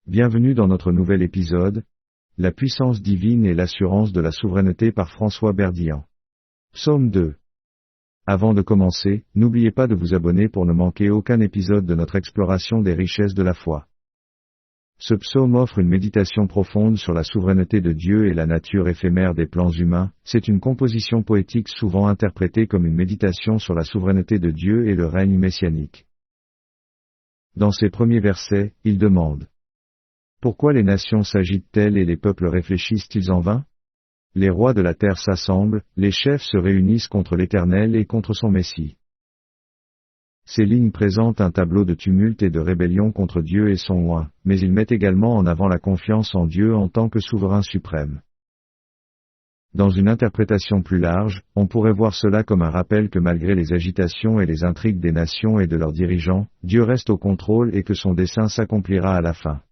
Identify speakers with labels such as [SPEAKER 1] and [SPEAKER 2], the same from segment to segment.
[SPEAKER 1] Bienvenue dans notre nouvel épisode, La puissance divine et l'assurance de la souveraineté par François Berdian. Psaume 2. Avant de commencer, n'oubliez pas de vous abonner pour ne manquer aucun épisode de notre exploration des richesses de la foi. Ce psaume offre une méditation profonde sur la souveraineté de Dieu et la nature éphémère des plans humains. C'est une composition poétique souvent interprétée comme une méditation sur la souveraineté de Dieu et le règne messianique. Dans ses premiers versets, il demande: pourquoi les nations s'agitent-elles et les peuples réfléchissent-ils en vain? Les rois de la terre s'assemblent, les chefs se réunissent contre l'Éternel et contre son Messie. Ces lignes présentent un tableau de tumulte et de rébellion contre Dieu et son oint, mais ils mettent également en avant la confiance en Dieu en tant que souverain suprême. Dans une interprétation plus large, on pourrait voir cela comme un rappel que malgré les agitations et les intrigues des nations et de leurs dirigeants, Dieu reste au contrôle et que son dessein s'accomplira à la fin.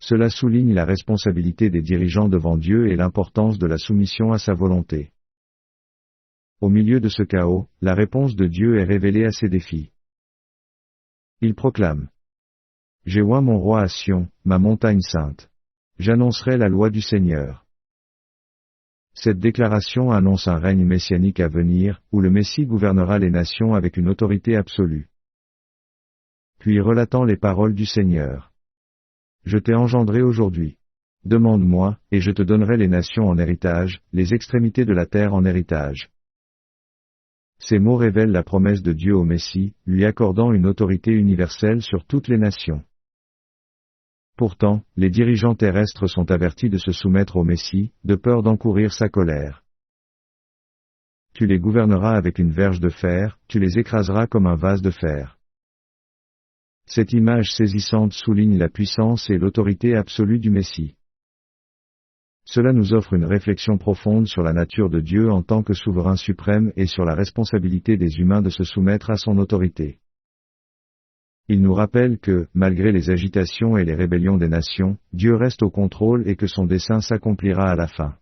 [SPEAKER 1] Cela souligne la responsabilité des dirigeants devant Dieu et l'importance de la soumission à sa volonté. Au milieu de ce chaos, la réponse de Dieu est révélée à ces défis. Il proclame: j'ai oint mon roi à Sion, ma montagne sainte. J'annoncerai la loi du Seigneur. Cette déclaration annonce un règne messianique à venir, où le Messie gouvernera les nations avec une autorité absolue. Puis relatant les paroles du Seigneur: je t'ai engendré aujourd'hui. Demande-moi, et je te donnerai les nations en héritage, les extrémités de la terre en héritage. Ces mots révèlent la promesse de Dieu au Messie, lui accordant une autorité universelle sur toutes les nations. Pourtant, les dirigeants terrestres sont avertis de se soumettre au Messie, de peur d'encourir sa colère. Tu les gouverneras avec une verge de fer, tu les écraseras comme un vase de fer. Cette image saisissante souligne la puissance et l'autorité absolue du Messie. Cela nous offre une réflexion profonde sur la nature de Dieu en tant que souverain suprême et sur la responsabilité des humains de se soumettre à son autorité. Il nous rappelle que, malgré les agitations et les rébellions des nations, Dieu reste au contrôle et que son dessein s'accomplira à la fin.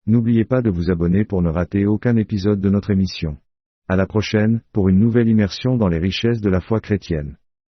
[SPEAKER 1] N'oubliez pas de vous abonner pour ne rater aucun épisode de notre émission. À la prochaine, pour une nouvelle immersion dans les richesses de la foi chrétienne.